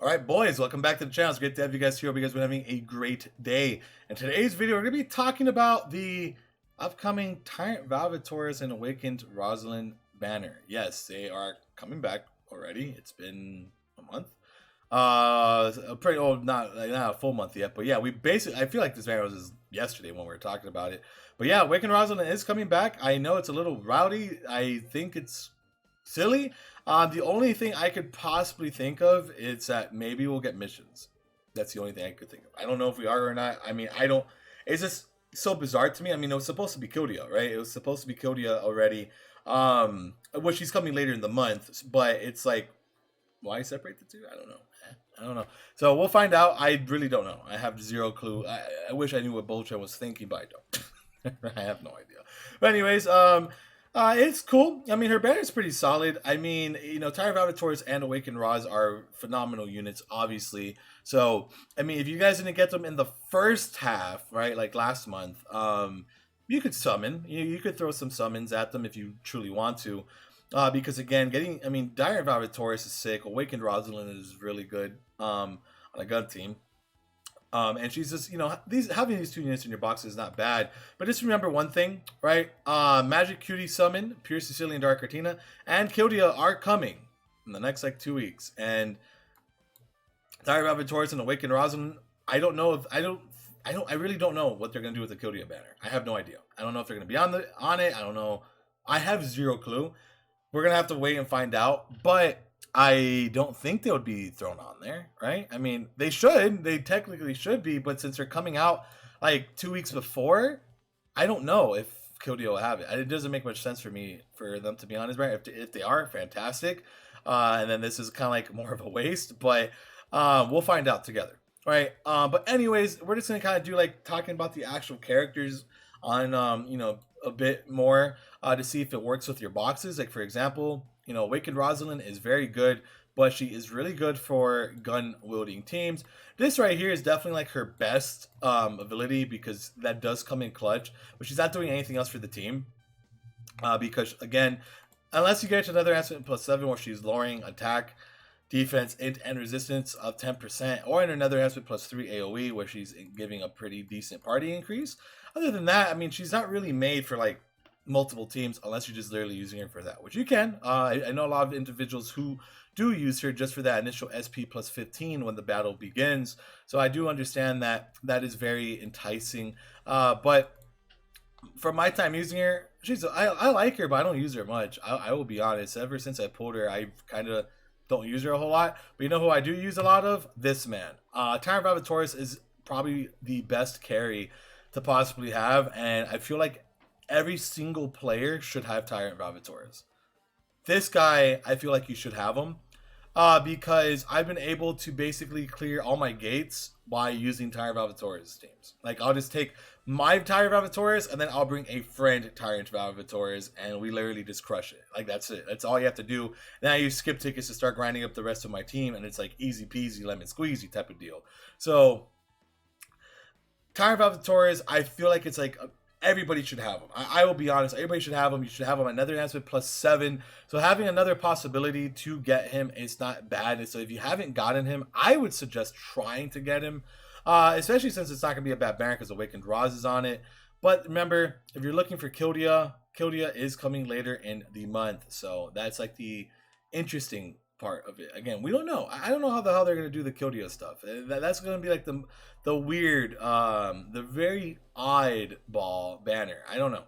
All right, boys, welcome back to the channel. It's great to have you guys here. Hope you guys have been having a great day. In today's video, we're going to be talking about the upcoming Tyrant Valvatores and Awakened Rozalin banner. Yes, they are coming back already. It's been a month. Pretty old, not a full month yet, but yeah, I feel like this banner was yesterday when we were talking about it. But yeah, Awakened Rozalin is coming back. I know it's a little rowdy. I think it's silly. The only thing I could possibly think of is that maybe we'll get missions. That's the only thing I could think of. I don't know if we are or not. I mean, I don't. It's just so bizarre to me. I mean, it was supposed to be Kildia, right? It was supposed to be Kildia already. Well, she's coming later in the month, but it's like, why separate the two? I don't know. I don't know. So we'll find out. I really don't know. I have zero clue. I wish I knew what Boltran was thinking, but I don't. I have no idea. But anyways, it's cool. I mean, her banner is pretty solid. I mean, you know, Tyrant Valvatores and Awakened Roz are phenomenal units, obviously. So, I mean, if you guys didn't get them in the first half, right, like last month, you could summon. You could throw some summons at them if you truly want to. Because again, Tyrant Valvatores is sick. Awakened Rozalin is really good on a gun team. And she's just, you know, having these two units in your box is not bad. But just remember one thing, right? Magic Cutie Summon, Pure Sicilian Dark Artina, and Kildia are coming in the next like 2 weeks. And Tyrant Valvatores and Awakened Rozalin, I really don't know what they're gonna do with the Kildia banner. I have no idea. I don't know if they're gonna be on it. I don't know. I have zero clue. We're gonna have to wait and find out. But I don't think they would be thrown on there, right? I mean, they should. They technically should be, but since they're coming out like 2 weeks before, I don't know if Kildia will have it. It doesn't make much sense for them to be honest, right? If they are, fantastic. And then this is kind of like more of a waste, but we'll find out together, right? But anyways, we're just gonna kind of do like talking about the actual characters on you know, a bit more to see if it works with your boxes. Like for example, you know, Awakened Rozalin is very good, but she is really good for gun wielding teams. This right here is definitely like her best ability because that does come in clutch, but she's not doing anything else for the team. Because again, unless you get to another asset +7 where she's lowering attack, defense, and resistance of 10%, or in another aspect +3 AoE where she's giving a pretty decent party increase. Other than that, I mean, she's not really made for like multiple teams unless you're just literally using her for that, which you can. I know a lot of individuals who do use her just for that initial SP +15 when the battle begins. So I do understand that that is very enticing. But for my time using her, I like her, but I don't use her much. I will be honest. Ever since I pulled her, I kind of don't use her a whole lot. But you know who I do use a lot of? This man. Tyrant Valvatores is probably the best carry to possibly have, and I feel like every single player should have Tyrant Valvatores. This guy, I feel like you should have him because I've been able to basically clear all my gates by using Tyrant Valvatores teams. Like, I'll just take my Tyrant Valvatores and then I'll bring a friend Tyrant Valvatores and we literally just crush it. Like, that's it. That's all you have to do. Then I use skip tickets to start grinding up the rest of my team, and it's like easy peasy lemon squeezy type of deal. So Tyrant Valvatores, I feel like it's like everybody should have them. I will be honest. Everybody should have them. You should have them another enhancement +7. So having another possibility to get him is not bad. And so if you haven't gotten him, I would suggest trying to get him. Especially since it's not going to be a bad banner because Awakened Roz is on it. But remember, if you're looking for Kildia, Kildia is coming later in the month. So that's like the interesting part of it. Again, we don't know. I don't know how the hell they're going to do the Kildia stuff. That's going to be like the weird, the very oddball banner. I don't know.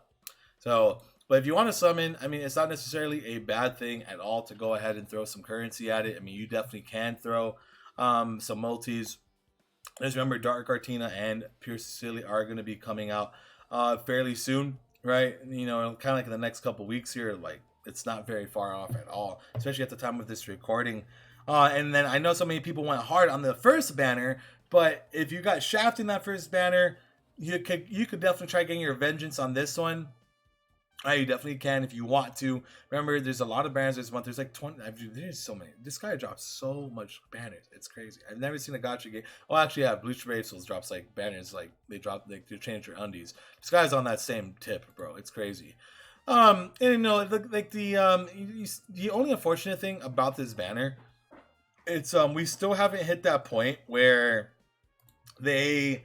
So, but if you want to summon, I mean, it's not necessarily a bad thing at all to go ahead and throw some currency at it. I mean, you definitely can throw some multis. Just remember, Dark Artina and Pure Sicily are going to be coming out fairly soon, right? You know, kind of like in the next couple weeks here. Like, it's not very far off at all, especially at the time of this recording. And then I know so many people went hard on the first banner, but if you got shafted in that first banner, you could definitely try getting your vengeance on this one. You definitely can if you want to. Remember, there's a lot of banners this month. There's like 20. There's so many. This guy drops so much banners. It's crazy. I've never seen a gacha game. Oh, actually, yeah, Bleach Brazils drops like banners. Like they change your undies. This guy's on that same tip, bro. It's crazy. And you know, like the only unfortunate thing about this banner it's we still haven't hit that point where they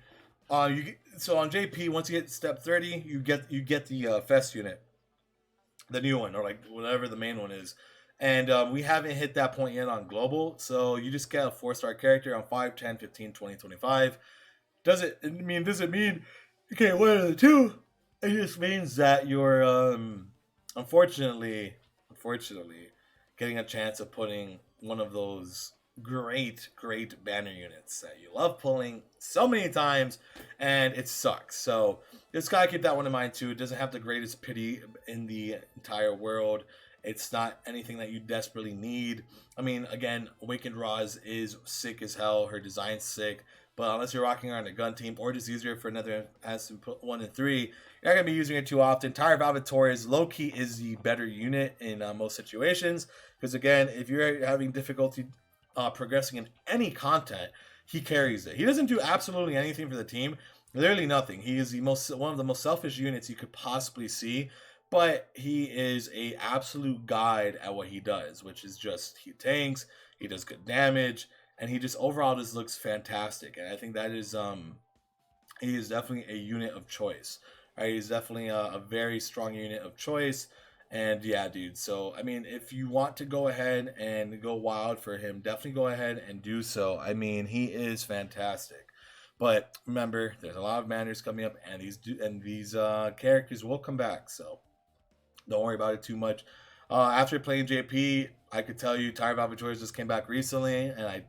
so on JP, once you get step 30, you get the Fest unit, the new one, or like whatever the main one is. And we haven't hit that point yet on global, so you just get a 4-star character on 5, 10, 15, 20, 25. Does it mean okay, one of the two? It just means that you're unfortunately getting a chance of putting one of those great banner units that you love pulling so many times, and it sucks. So just gotta keep that one in mind too. It doesn't have the greatest pity in the entire world. It's not anything that you desperately need. I mean, again, Awakened Roz is sick as hell. Her design's sick. But unless you're rocking her on a gun team or just use her for another as 1 and 3, you're not going to be using it too often. Tire Valvatores, low-key, is the better unit in most situations. Because, again, if you're having difficulty progressing in any content, he carries it. He doesn't do absolutely anything for the team. Literally nothing. He is one of the most selfish units you could possibly see. But he is a absolute guide at what he does, which is just he tanks, he does good damage, and he just overall just looks fantastic. And I think that is he is definitely a unit of choice. Right, he's definitely a very strong unit of choice. And yeah, dude. So I mean, if you want to go ahead and go wild for him, definitely go ahead and do so. I mean, he is fantastic. But remember, there's a lot of banners coming up, and these characters will come back. So don't worry about it too much. After playing JP, I could tell you Tire Valvatores just came back recently, and I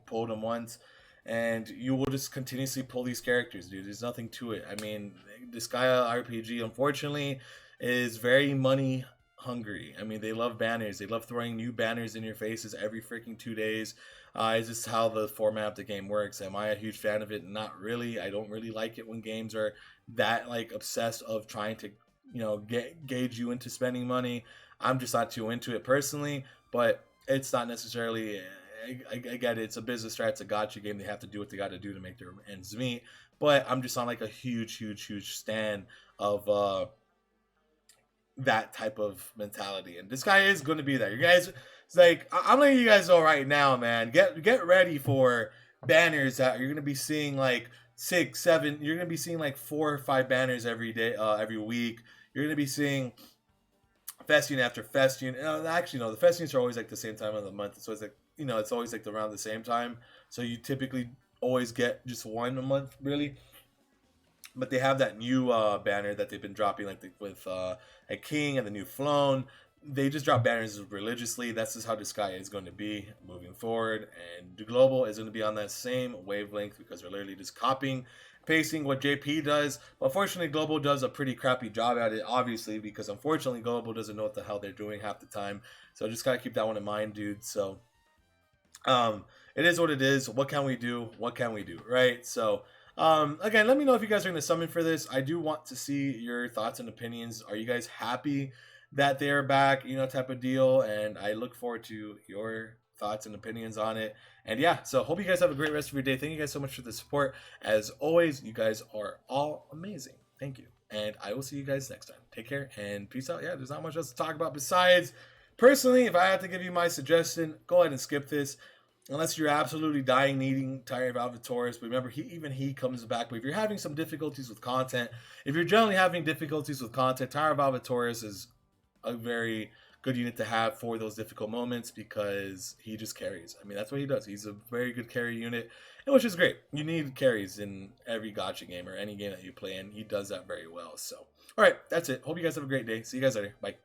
pulled him once, and you will just continuously pull these characters, dude. There's nothing to it. I mean, Disgaea RPG, unfortunately, is very money hungry. I mean, they love banners. They love throwing new banners in your faces every freaking 2 days. It's just how the format of the game works. Am I a huge fan of it? Not really. I don't really like it when games are that like obsessed of trying to gauge you into spending money. I'm just not too into it personally, but it's not necessarily. I get it. It's a business strat. It's a gotcha game. They have to do what they got to do to make their ends meet. But I'm just on like a huge stand of that type of mentality. And this guy is going to be there. You guys, it's like I'm letting you guys know right now, man. Get ready for banners that you're going to be seeing like 6, 7. You're going to be seeing like 4 or 5 banners every day, every week. You're going to be seeing Fest unit after Fest unit. Actually, no, the Fest units are always like the same time of the month. So it's like it's always like around the same time. So you typically always get just one a month, really. But they have that new banner that they've been dropping, like with a king and the new flown. They just drop banners religiously. That's just how Disgaea is going to be moving forward. And the global is going to be on that same wavelength because they're literally just copying, pasting what JP does. But unfortunately, global does a pretty crappy job at it, obviously, because unfortunately, global doesn't know what the hell they're doing half the time. So just got to keep that one in mind, dude. So it is what it is. What can we do? What can we do? Right? So again, let me know if you guys are going to summon for this. I do want to see your thoughts and opinions. Are you guys happy that they're back, type of deal? And I look forward to your thoughts and opinions on it. And yeah, so hope you guys have a great rest of your day. Thank you guys so much for the support. As always, you guys are all amazing. Thank you. And I will see you guys next time. Take care and peace out. Yeah, there's not much else to talk about besides, personally, if I had to give you my suggestion, go ahead and skip this. Unless you're absolutely dying, needing Tire Valvatores. But remember, he comes back. But if you're having some difficulties with content, if you're generally having difficulties with content, Tire Valvatores is a very good unit to have for those difficult moments because he just carries. I mean, that's what he does. He's a very good carry unit, and which is great. You need carries in every gotcha game or any game that you play, and he does that very well. So, all right, that's it. Hope you guys have a great day. See you guys later. Bye.